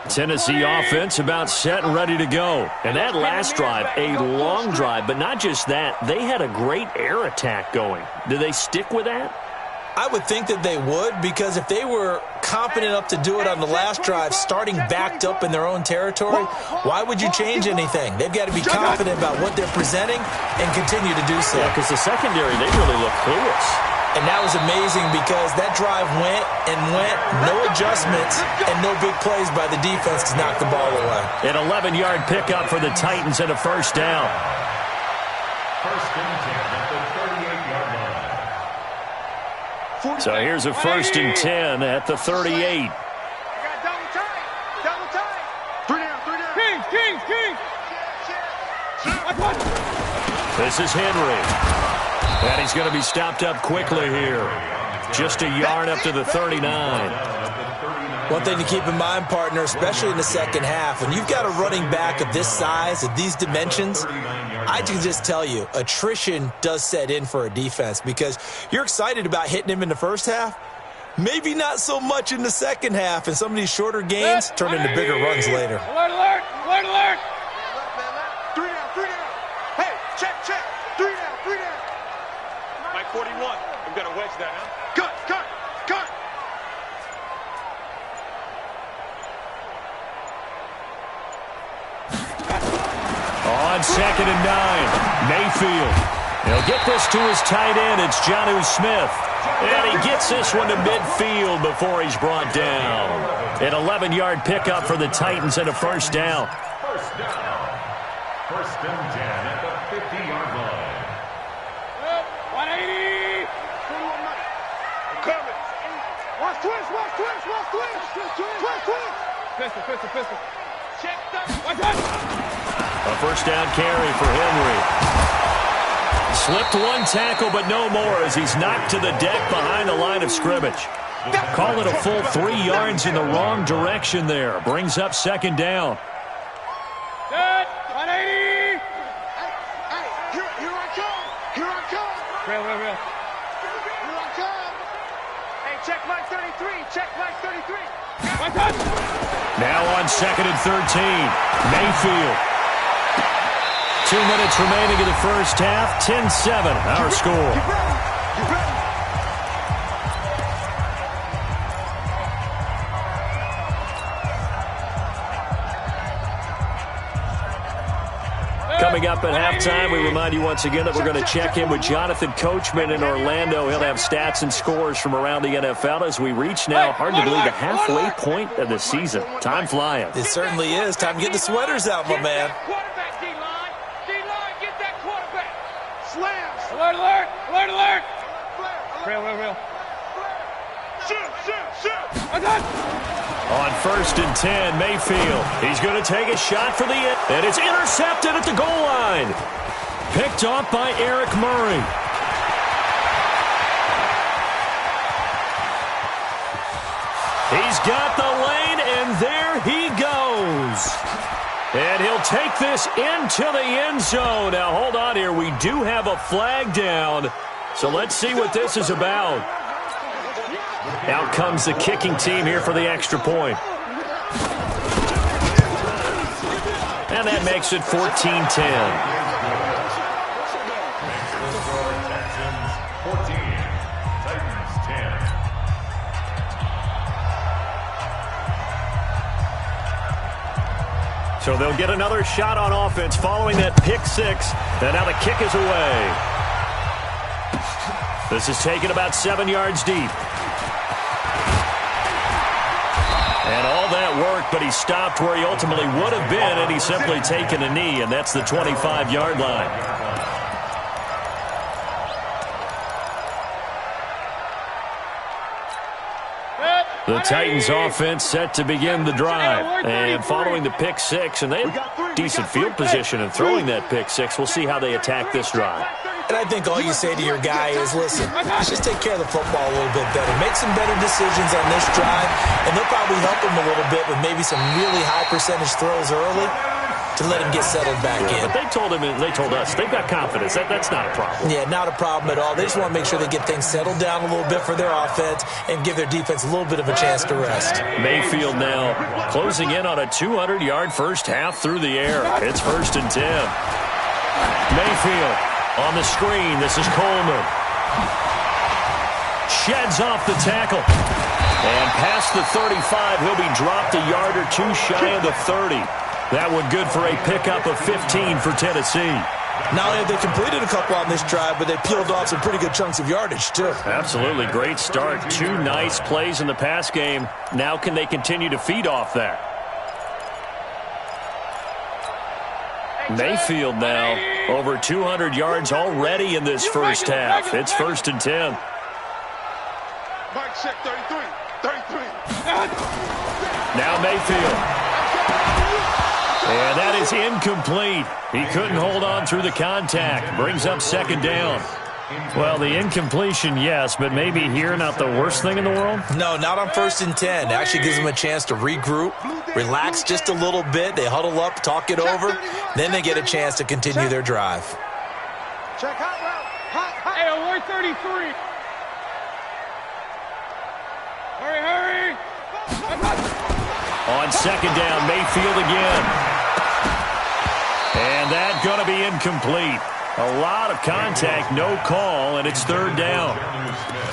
Tennessee offense about set and ready to go. And that last drive, a long drive, but not just that. They had a great air attack going. Do they stick with that? I would think that they would, because if they were confident enough to do it on the last drive, starting backed up in their own territory, why would you change anything? They've got to be confident about what they're presenting and continue to do so. Yeah, because the secondary, they really look clueless. And that was amazing because that drive went and went, no adjustments, and no big plays by the defense to knock the ball away. An 11-yard pickup for the Titans and a first down. First and 10 at the 38-yard line. So here's a first and 10 at the 38. Double tight. 3 down. Kings. This is Henry. And he's going to be stopped up quickly here. Just a yard up to the 39. One thing to keep in mind, partner, especially in the second half, when you've got a running back of this size, of these dimensions, I can just tell you, attrition does set in for a defense because you're excited about hitting him in the first half. Maybe not so much in the second half, and some of these shorter gains turn into bigger runs later. Alert, alert, alert, alert. 3 down. Hey, check. 3 down. Mike 41. We've got to wedge that, huh? Cut. On 2nd and 9, Mayfield. He'll get this to his tight end. It's Jonnu Smith. And he gets this one to midfield before he's brought down. An 11-yard pickup for the Titans and a first down. First and 10 at the 50-yard line. 180. Coming. Watch twist. Pistol. Check that. Watch that. A first down carry for Henry. Slipped one tackle, but no more as he's knocked to the deck behind the line of scrimmage. Call it a full 3 yards in the wrong direction there. Brings up second down. Good. 180. Hey, here I come. Real. Here I come. Hey, check Mike 33. Watch that. Now on 2nd and 13, Mayfield. 2 minutes remaining in the first half. 10-7, our score. Get ready. Coming up at halftime, we remind you once again that we're going to check in with Jonathan Coachman in Orlando. He'll have stats and scores from around the NFL as we reach now, hard to believe, the halfway point of the season. Time flying. It certainly is. Time to get the sweaters out, my man. Quarterback, D-line. Get that quarterback. Slams. Alert. Real. Shoot. On 1st and 10, Mayfield. He's going to take a shot for the end, and it's intercepted at the goal line. Picked off by Eric Murray. He's got the lane, and there he goes. And he'll take this into the end zone. Now, hold on here. We do have a flag down, so let's see what this is about. Out comes the kicking team here for the extra point. And that makes it 14-10. So they'll get another shot on offense following that pick six. And now the kick is away. This is taken about 7 yards deep. And all that work, but he stopped where he ultimately would have been, and he's simply taken a knee, and that's the 25-yard line. The Titans offense set to begin the drive. And following the pick six, and they have decent field position in throwing that pick six. We'll see how they attack this drive. And I think all you say to your guy is, listen, let's just take care of the football a little bit better. Make some better decisions on this drive, and they'll probably help him a little bit with maybe some really high percentage throws early. to let him get settled back in. But they told us, they've got confidence. That's not a problem. Yeah, not a problem at all. They just want to make sure they get things settled down a little bit for their offense and give their defense a little bit of a chance to rest. Mayfield now closing in on a 200-yard first half through the air. It's 1st and 10. Mayfield on the screen. This is Coleman. Sheds off the tackle. And past the 35, he'll be dropped a yard or two shy of the 30. That one good for a pickup of 15 for Tennessee. Not only have they completed a couple on this drive, but they peeled off some pretty good chunks of yardage, too. Absolutely. Great start. 2 nice plays in the pass game. Now can they continue to feed off that? Mayfield now over 200 yards already in this first half. It's 1st and 10. Mike check 33. 33. Now Mayfield. And that is incomplete. He couldn't hold on through the contact. Brings up 2nd down. Well, the incompletion, yes, but maybe here not the worst thing in the world? No, not on 1st and 10. It actually gives them a chance to regroup, relax just a little bit. They huddle up, talk it over. Then they get a chance to continue their drive. Check hot route. Hey, award 33. Hurry. On 2nd down, Mayfield again. And that's going to be incomplete. A lot of contact, no call, and it's 3rd down.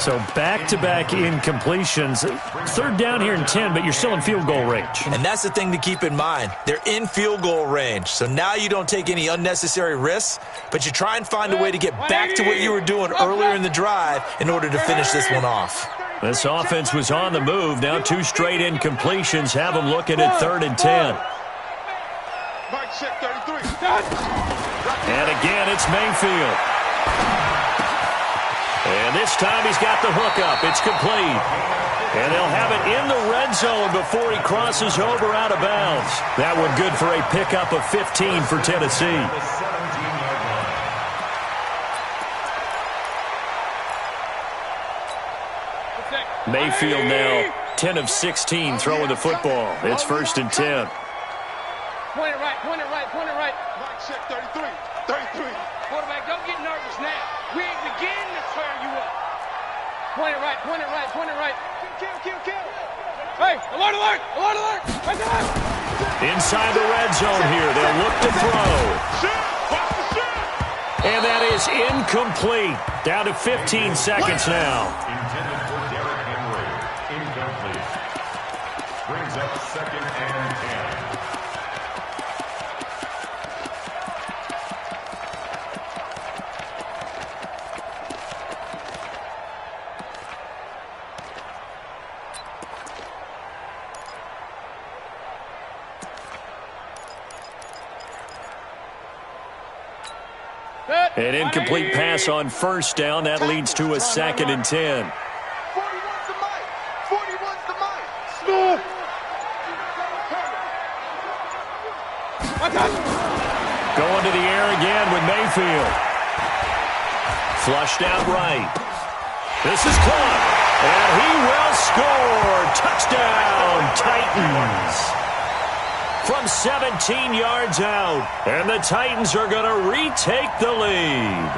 So back-to-back incompletions. 3rd down here in 10, but you're still in field goal range. And that's the thing to keep in mind. They're in field goal range. So now you don't take any unnecessary risks, but you try and find a way to get back to what you were doing earlier in the drive in order to finish this one off. This offense was on the move. Now 2 straight incompletions have them looking at 3rd and 10. Mike check 33. And again, it's Mayfield. And this time he's got the hook up. It's complete. And they'll have it in the red zone before he crosses over out of bounds. That one good for a pickup of 15 for Tennessee. Mayfield now 10 of 16 throwing the football. It's 1st and 10. Point it right. Mike check 33. 33. Quarterback, don't get nervous now. We ain't beginning to tear you up. Point it right. Kill. Hey, alert. Right there. Inside the red zone here. They'll look to throw. And that is incomplete. Down to 15 seconds now. Intended for Derrick Henry. Incomplete. Brings up 2nd and 10. An incomplete pass on 1st down. That leads to a 2nd and 10. 41's the mic. 41's the mic. Smooth. Going to the air again with Mayfield. Flushed out right. This is caught. And he will score. Touchdown, Titans. From 17 yards out. And the Titans are going to retake the lead.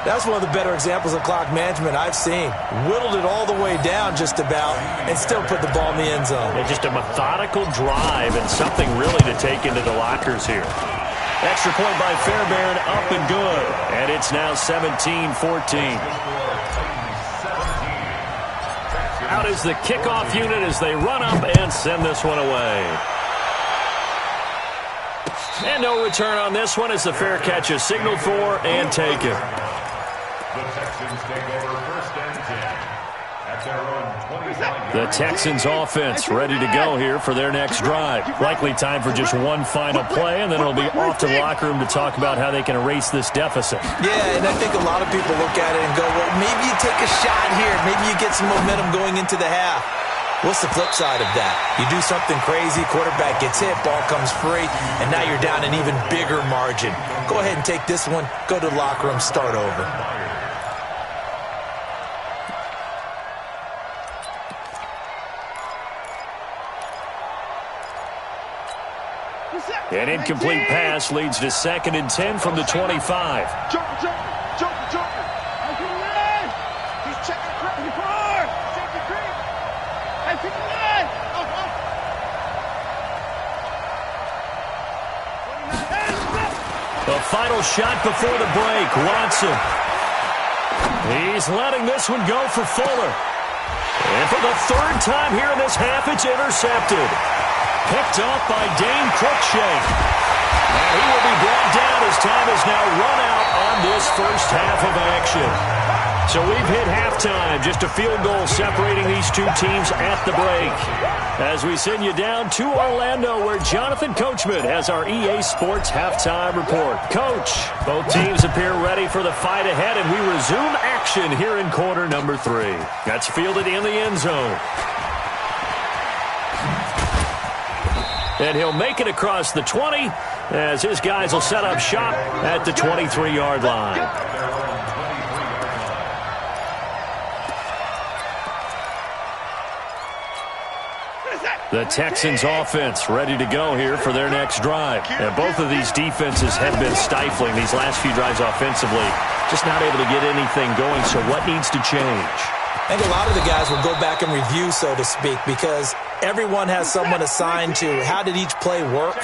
That's one of the better examples of clock management I've seen. Whittled it all the way down just about and still put the ball in the end zone. And just a methodical drive and something really to take into the lockers here. Extra point by Fairbairn, up and good. And it's now 17-14. Out is the kickoff unit as they run up and send this one away. And no return on this one as the fair catch is signaled for and taken. The Texans take over 1st and 10 at their own 29. The Texans offense ready to go here for their next drive. Likely time for just one final play, and then it'll be off to the locker room to talk about how they can erase this deficit. Yeah, and I think a lot of people look at it and go, well, maybe you take a shot here. Maybe you get some momentum going into the half. What's the flip side of that? You do something crazy, quarterback gets hit, ball comes free, and now you're down an even bigger margin. Go ahead and take this one, go to the locker room, start over. An incomplete pass leads to 2nd and 10 from the 25. Joker. He's checking the car. Safety creep. Hey, pick the line. The final shot before the break. Watson. He's letting this one go for Fuller. And for the 3rd time here in this half, it's intercepted. Picked off by Dane Cruikshank. And he will be brought down as time is now run out on this first half of action. So we've hit halftime, just a field goal separating these two teams at the break. As we send you down to Orlando, where Jonathan Coachman has our EA Sports halftime report. Coach, both teams appear ready for the fight ahead, and we resume action here in quarter number 3. That's fielded in the end zone. And he'll make it across the 20 as his guys will set up shop at the 23-yard line. The Texans offense ready to go here for their next drive. And both of these defenses have been stifling these last few drives offensively. Just not able to get anything going, so what needs to change? I think a lot of the guys will go back and review, so to speak, because everyone has someone assigned to how did each play work.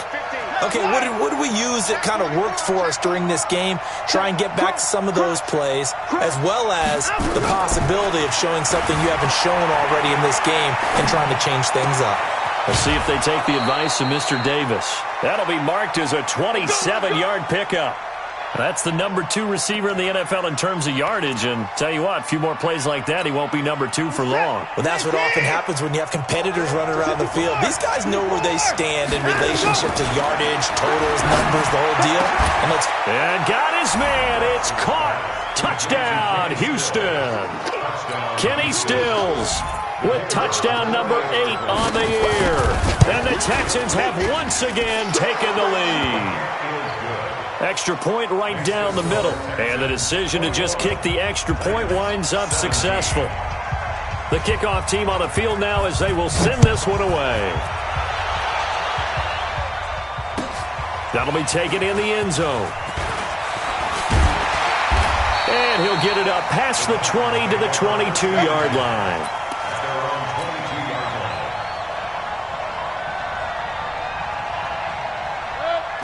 Okay, what did we use that kind of worked for us during this game? Try and get back to some of those plays, as well as the possibility of showing something you haven't shown already in this game and trying to change things up. Let's see if they take the advice of Mr. Davis. That'll be marked as a 27-yard pickup. That's the number 2 receiver in the NFL in terms of yardage, and tell you what, a few more plays like that, he won't be number 2 for long. Well, that's what often happens when you have competitors running around the field. These guys know where they stand in relationship to yardage, totals, numbers, the whole deal. And got his man. It's caught. Touchdown, Houston. Kenny Stills with touchdown number 8 on the year. And the Texans have once again taken the lead. Extra point right down the middle. And the decision to just kick the extra point winds up successful. The kickoff team on the field now as they will send this one away. That'll be taken in the end zone. And he'll get it up past the 20 to the 22-yard line.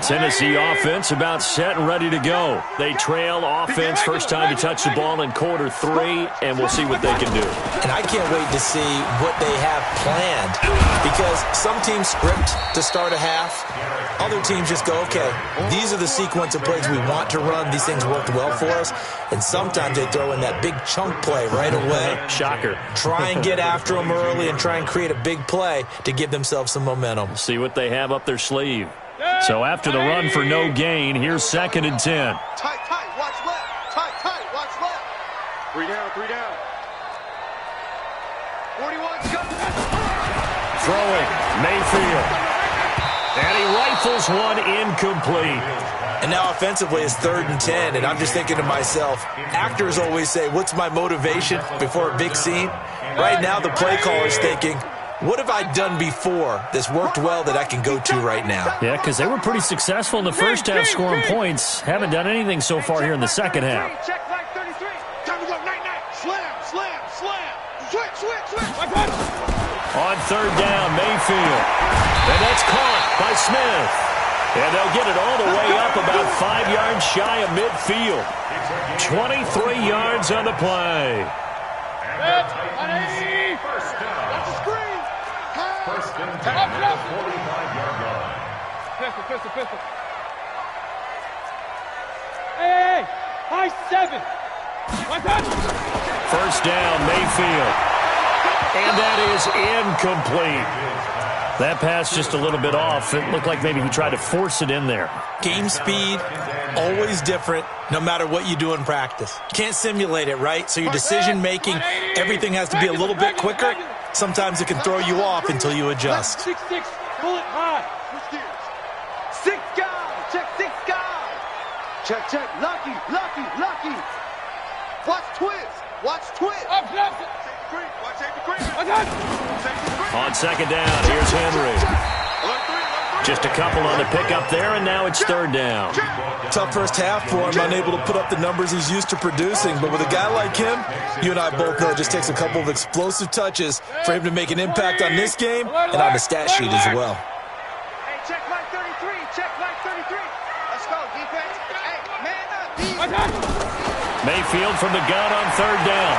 Tennessee offense about set and ready to go. They trail offense first time to touch the ball in quarter 3, and we'll see what they can do. And I can't wait to see what they have planned, because some teams script to start a half. Other teams just go, okay, these are the sequence of plays we want to run. These things worked well for us. And sometimes they throw in that big chunk play right away. Shocker. Try and get after them early and try and create a big play to give themselves some momentum. See what they have up their sleeve. So after the run for no gain, here's 2nd and 10. Tight, watch left. Tight, watch left. 3 down. 41's got Throwing, Mayfield. And he rifles one incomplete. And now offensively it's 3rd and 10, and I'm just thinking to myself, actors always say, what's my motivation before a big scene? Right now the play caller's thinking, what have I done before that's worked well that I can go to right now? Yeah, because they were pretty successful in the first half scoring points. Haven't done anything so far here in the second half. Check flag 33. Time to go, night. Slam. Switch. On 3rd down, Mayfield. And that's caught by Smith. And they'll get it all the way up about 5 yards shy of midfield. 23 yards on the play. First down. That's a screen. First and 10 at the 45-yard line. Pistol. Hey, high 7. First down, Mayfield. And that is incomplete. That pass just a little bit off. It looked like maybe he tried to force it in there. Game speed, always different, no matter what you do in practice. Can't simulate it, right? So your decision-making, everything has to be a little bit quicker. Sometimes it can throw you off until you adjust. 6, bullet high. Switch gears. 6 guys. Check 6 guys. Check. Lucky. Watch twist. Up, left. Watch safety creep. On 2nd down, here's Henry. Just a couple on the pickup there, and now it's third down. Tough first half for him, unable to put up the numbers he's used to producing. But with a guy like him, you and I both know it just takes a couple of explosive touches for him to make an impact on this game and on the stat sheet as well. Hey, check line 33. Check line 33. Let's go, defense. Hey, man up, defense. Mayfield from the gun on third down.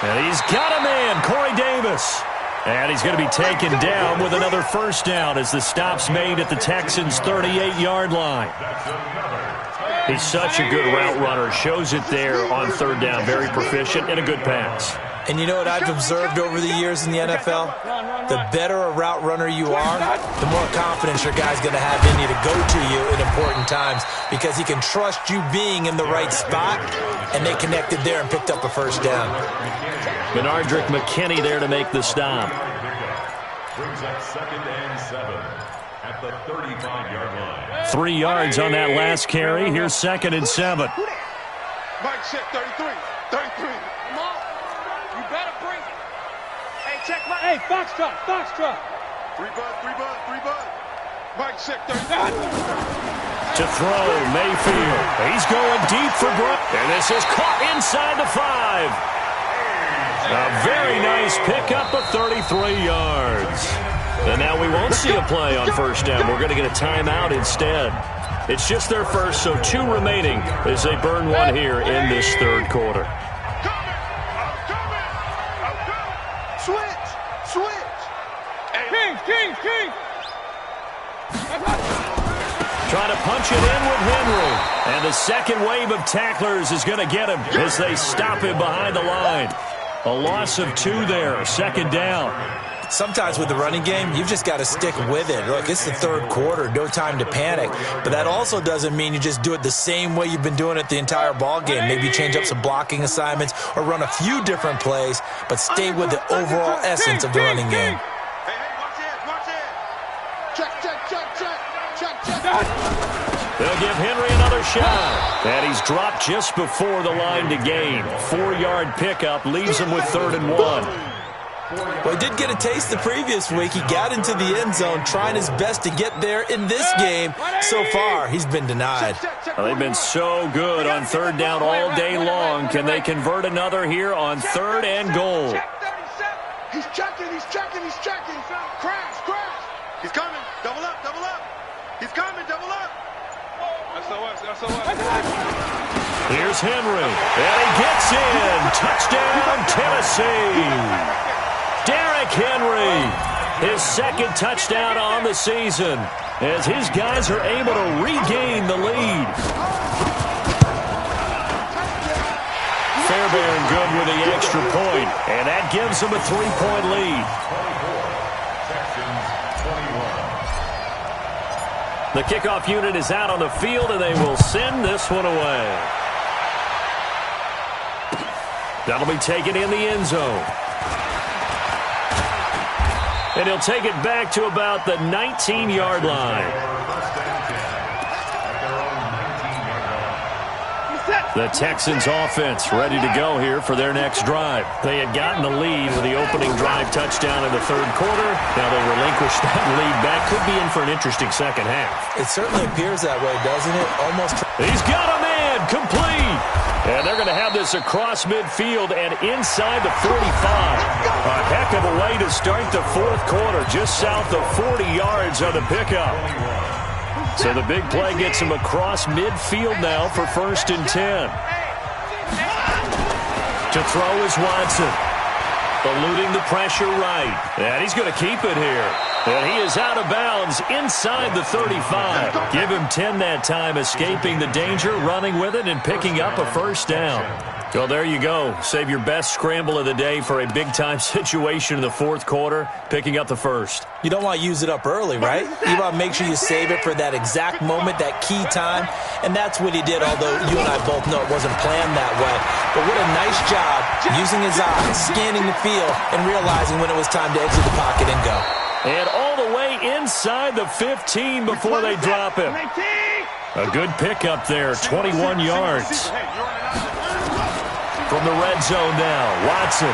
And he's got a man, Corey Davis. And he's going to be taken down with another first down as the stop's made at the Texans' 38-yard line. He's such a good route runner. Shows it there on third down. Very proficient and a good pass. And you know what I've observed over the years in the NFL? The better a route runner you are, the more confidence your guy's going to have in you to go to you in important times because he can trust you being in the right spot, and they connected there and picked up a first down. Benardrick McKinney there to make the stop. Brings up 2nd and 7 at the 35-yard line. 3 yards on that last carry. Here's 2nd and 7. Mike check 33. 33. Come on. You better bring it. Hey, check my. Hey, Foxtrot. 3 bud. Mike check 33. To throw, Mayfield. He's going deep for Brook. And this is caught inside the 5. A very nice pickup of 33 yards. And now we won't see a play on first down. We're going to get a timeout instead. It's just their first, so 2 remaining as they burn one here in this third quarter. Switch. King. Trying to punch it in with Henry. And the second wave of tacklers is going to get him as they stop him behind the line. A loss of 2 there, 2nd down. Sometimes with the running game, you've just got to stick with it. Look, it's the third quarter, no time to panic. But that also doesn't mean you just do it the same way you've been doing it the entire ball game. Maybe change up some blocking assignments or run a few different plays, but stay with the overall essence of the running game. Hey, watch it. Check. They'll give Henry another shot. And he's dropped just before the line to gain. 4-yard pickup leaves him with 3rd and 1. Well, he did get a taste the previous week. He got into the end zone trying his best to get there in this game. So far, he's been denied. Well, they've been so good on third down all day long. Can they convert another here on 3rd and goal? He's checking. Crash. He's coming. Double up. He's coming. Double up. SOS. Here's Henry, and he gets in. Touchdown, Tennessee. Derrick Henry, his 2nd touchdown on the season, as his guys are able to regain the lead. Fairbairn good with the extra point, and that gives them a 3-point lead. The kickoff unit is out on the field, and they will send this one away. That'll be taken in the end zone. And he'll take it back to about the 19-yard line. The Texans offense ready to go here for their next drive. They had gotten the lead with the opening drive touchdown in the third quarter. Now they relinquish that lead back. Could be in for an interesting second half. It certainly appears that way, doesn't it? Almost. He's got a man, complete. And they're going to have this across midfield and inside the 45. A heck of a way to start the fourth quarter, just south of 40 yards on the pickup. So the big play gets him across midfield now for 1st and 10. To throw is Watson. Eluding the pressure right. And he's going to keep it here. And he is out of bounds inside the 35. Give him 10 that time, escaping the danger, running with it, and picking up a first down. Well, there you go. Save your best scramble of the day for a big-time situation in the fourth quarter, picking up the first. You don't want to use it up early, right? You want to make sure you save it for that exact moment, that key time, and that's what he did, although you and I both know it wasn't planned that way. But what a nice job using his eyes, scanning the field, and realizing when it was time to exit the pocket and go. And all the way inside the 15 before they drop him. A good pickup there, 21 yards. From the red zone now, Watson.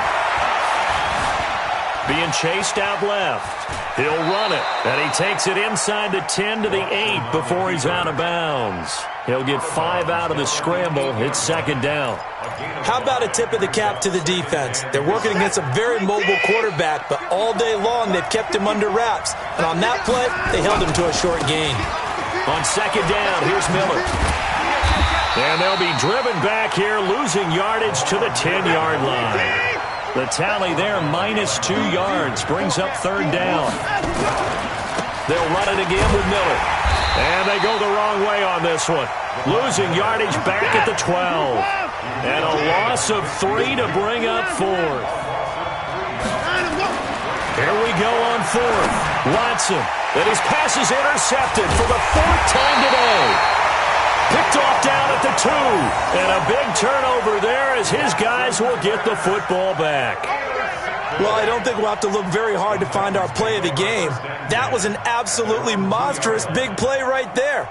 being chased out left. He'll run it, and he takes it inside the 10 to the 8 before he's out of bounds. He'll get 5 out of the scramble. It's second down. How about a tip of the cap to the defense? They're working against a very mobile quarterback, but all day long they've kept him under wraps. And on that play, they held him to a short gain. On second down, here's Miller. And they'll be driven back here, losing yardage to the 10-yard line. The tally there, -2 yards, brings up third down. They'll run it again with Miller. And they go the wrong way on this one. Losing yardage back at the 12. And a loss of 3 to bring up fourth. Here we go on fourth. Watson. And his pass is intercepted for the 4th time today. Picked off down at the 2. And a big turnover there as his guys will get the football back. Well, I don't think we'll have to look very hard to find our play of the game. That was an absolutely monstrous big play right there.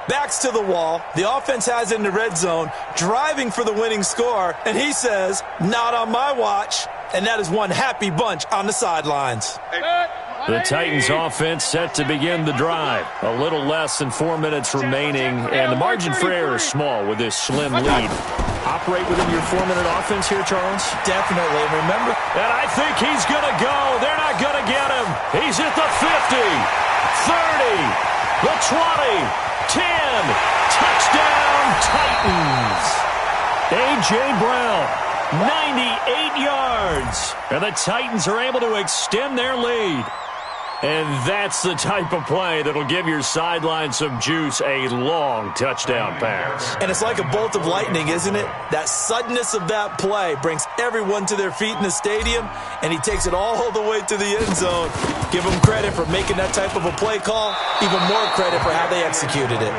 Backs to the wall. The offense has it in the red zone, driving for the winning score. And he says, not on my watch. And that is one happy bunch on the sidelines. The Titans offense set to begin the drive. A little less than 4 minutes remaining, and the margin for error is small with this slim lead. Operate within your 4-minute offense here, Charles? Definitely. Remember? And I think he's going to go. They're not going to get him. He's at the 50, 30, the 20, 10. Touchdown, Titans. A.J. Brown, 98 yards. And the Titans are able to extend their lead. And that's the type of play that'll give your sideline some juice, a long touchdown pass. And it's like a bolt of lightning, isn't it? That suddenness of that play brings everyone to their feet in the stadium, and he takes it all the way to the end zone. Give him credit for making that type of a play call, even more credit for how they executed it.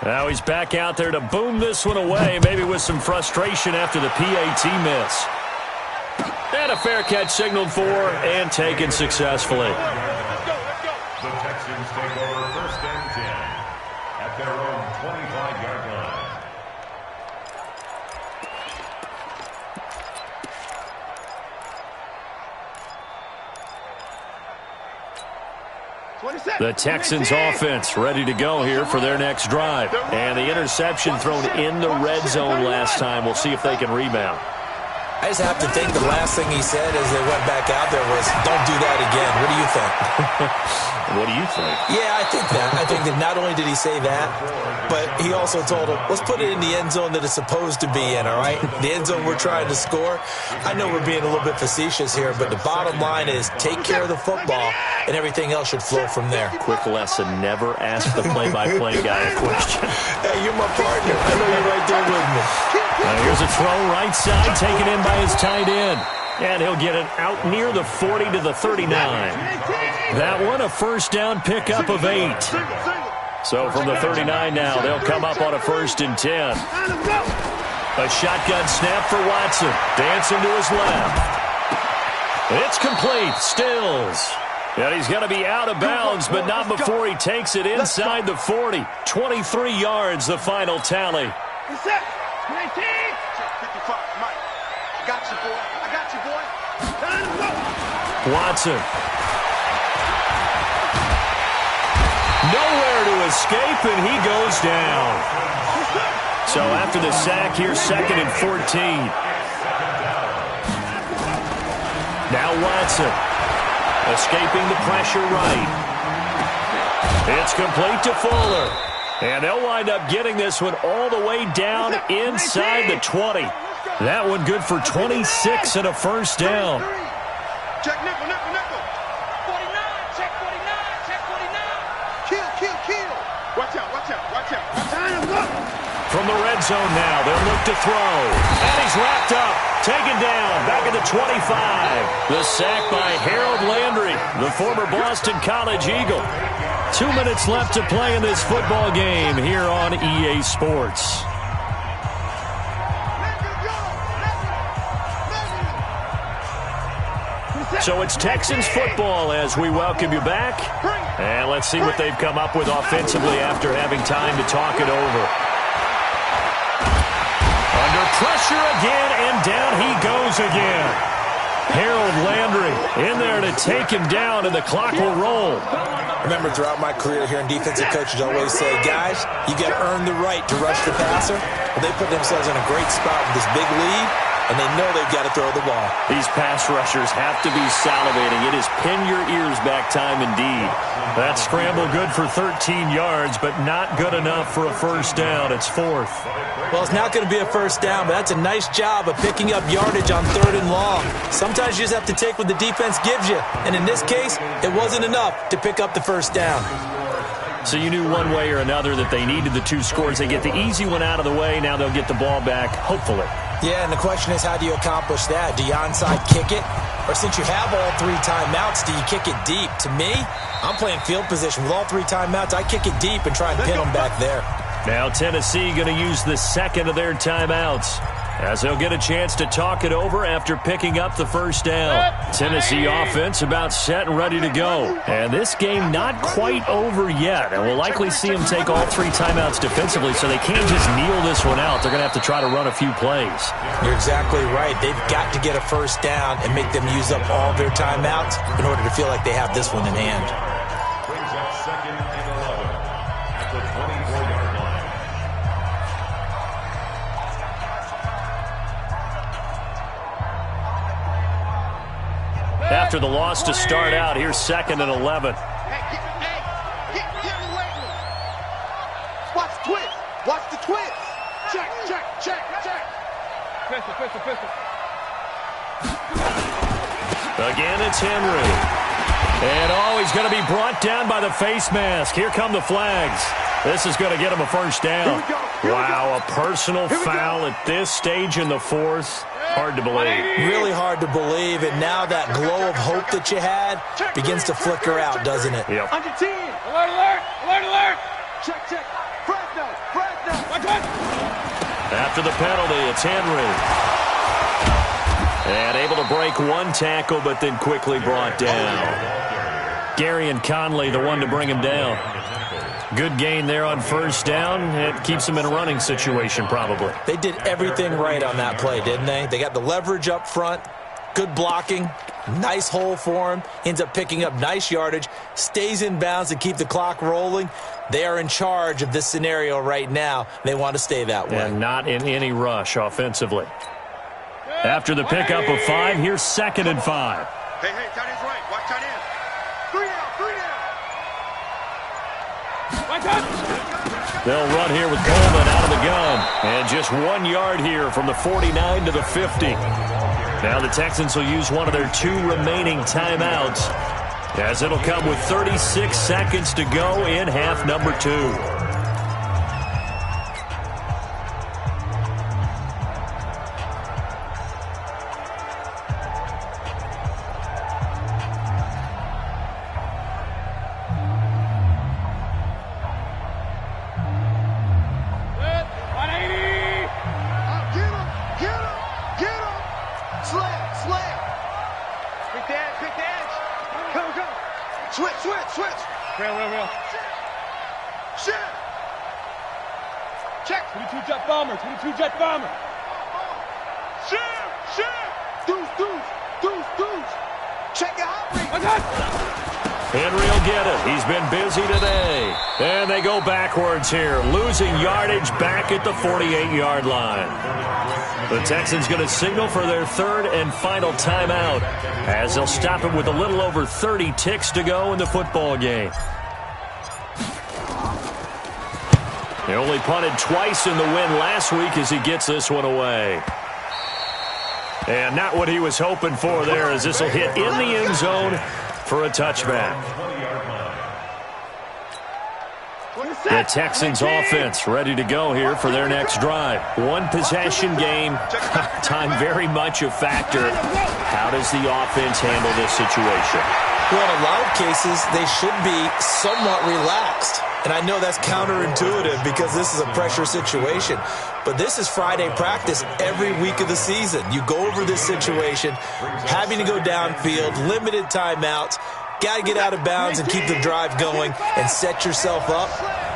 Now he's back out there to boom this one away, maybe with some frustration after the PAT miss. And a fair catch signaled for and taken successfully. The Texans take over 1st and 10 at their own 25-yard line. The Texans offense ready to go here for their next drive. And the interception thrown in the red zone last time. We'll see if they can rebound. I just have to think the last thing he said as they went back out there was, don't do that again. What do you think? What do you think? Yeah, I think that. I think that not only did he say that, but he also told him, let's put it in the end zone that it's supposed to be in, all right? The end zone we're trying to score. I know we're being a little bit facetious here, but the bottom line is take care of the football, and everything else should flow from there. Quick lesson, never ask the play-by-play guy a question. Hey, you're my partner. I know you're right there with me. Here's a throw right side, taken in by his tight end. And he'll get it out near the 40 to the 39. That one, a first down pickup of 8. So from the 39 now, they'll come up on a 1st and 10. A shotgun snap for Watson. Dancing to his left. It's complete. Stills. And he's going to be out of bounds, but not before he takes it inside the 40. 23 yards, the final tally. 19. 55, Mike. I got you, boy. I got you, boy. Time to go. Watson. Nowhere to escape, and he goes down. So after the sack, here's 2nd and 14. Now Watson. Escaping the pressure right. It's complete to Fuller. And they'll wind up getting this one all the way down inside the 20. That one good for 26 and a first down. Check nickel, nickel, nickel. 49, check 49, check 49. Kill, kill, kill. Watch out, watch out, watch out. Time to go. From the red zone now, they'll look to throw. And he's wrapped up, taken down, back at the 25. The sack by Harold Landry, the former Boston College Eagle. 2 minutes left to play in this football game here on EA Sports. So it's Texans football as we welcome you back. And let's see what they've come up with offensively after having time to talk it over. Under pressure again, and down he goes again. Harold Landry in there to take him down, and the clock will roll. Remember, throughout my career here in defensive coaches always say, guys, you got to earn the right to rush the passer. Well, they put themselves in a great spot with this big lead, and they know they've got to throw the ball. These pass rushers have to be salivating. It is pin your ears back time indeed. That scramble good for 13 yards, but not good enough for a first down. It's fourth. Well, it's not going to be a first down, but that's a nice job of picking up yardage on 3rd and long. Sometimes you just have to take what the defense gives you, and in this case, it wasn't enough to pick up the first down. So you knew one way or another that they needed the 2 scores. They get the easy one out of the way. Now they'll get the ball back, hopefully. Yeah, and the question is, how do you accomplish that? Do you onside kick it? Or since you have all 3 timeouts, do you kick it deep? To me, I'm playing field position. With all 3 timeouts, I kick it deep and try and pin them back there. Now Tennessee going to use the second of their timeouts, as they'll get a chance to talk it over after picking up the first down. Tennessee offense about set and ready to go. And this game not quite over yet. And we'll likely see them take all 3 timeouts defensively, so they can't just kneel this one out. They're going to have to try to run a few plays. You're exactly right. They've got to get a first down and make them use up all their timeouts in order to feel like they have this one in hand. Brings up 2nd and 11 at the 24-yard line. After the loss to start out, here's 2nd and 11. Get away. Watch the twist. Watch the twist. Check. Pistol. Again, it's Henry. And, he's going to be brought down by the face mask. Here come the flags. This is going to get him a first down. Wow, a personal foul at this stage in the 4th. Hard to believe. Really hard to believe, and now that glow of hope that you had begins to flicker out, doesn't it? Yep. Under 10. Alert. Check. Fresno. After the penalty, it's Henry. And able to break 1 tackle, but then quickly brought down. Gary and Conley, the one to bring him down. Good gain there on first down. It keeps them in a running situation, probably. They did everything right on that play, didn't they? They got the leverage up front, good blocking, nice hole for him, ends up picking up nice yardage, stays in bounds to keep the clock rolling. They are in charge of this scenario right now. They want to stay that way. And not in any rush offensively. After the pickup of 5, here's 2nd and 5. Hey, tight end's right. Watch tight end. 3 down. They'll run here with Coleman out of the gun. And just 1 yard here from the 49 to the 50. Now the Texans will use one of their 2 remaining timeouts, as it'll come with 36 seconds to go in half number 2. Switch. Real. Shit. Check. 22 jet bomber. Shit. Deuce. Check your hot rate. Henry will get it. He's been busy today. And they go backwards here, losing yardage back at the 48-yard line. The Texans going to signal for their 3rd and final timeout, as they'll stop it with a little over 30 ticks to go in the football game. He only punted twice in the win last week as he gets this one away. And not what he was hoping for there, as this will hit in the end zone for a touchback. The Texans offense ready to go here for their next drive. 1 possession game, time very much a factor. How does the offense handle this situation? Well, in a lot of cases, they should be somewhat relaxed. And I know that's counterintuitive because this is a pressure situation, but this is Friday practice every week of the season. You go over this situation, having to go downfield, limited timeouts, got to get out of bounds and keep the drive going and set yourself up.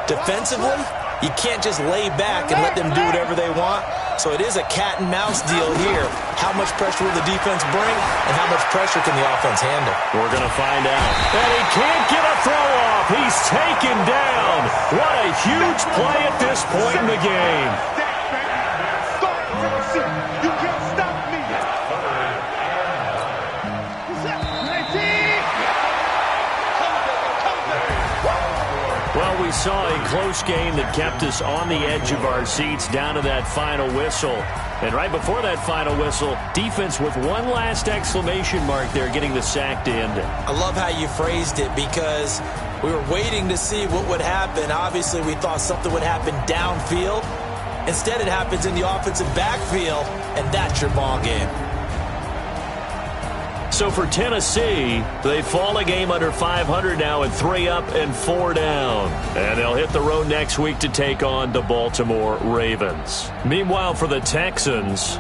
Defensively, you can't just lay back and let them do whatever they want. So it is a cat and mouse deal here. How much pressure will the defense bring and how much pressure can the offense handle? We're going to find out. And he can't get a throw off. He's taken down. What a huge play at this point in the game. You can't stop me. Well, we saw a close game that kept us on the edge of our seats down to that final whistle. And right before that final whistle, defense with one last exclamation mark there, getting the sack to end it. I love how you phrased it because we were waiting to see what would happen. Obviously, we thought something would happen downfield. Instead, it happens in the offensive backfield, and that's your ball game. So for Tennessee, they fall a game under 500 now at 3 up and 4 down. And they'll hit the road next week to take on the Baltimore Ravens. Meanwhile, for the Texans,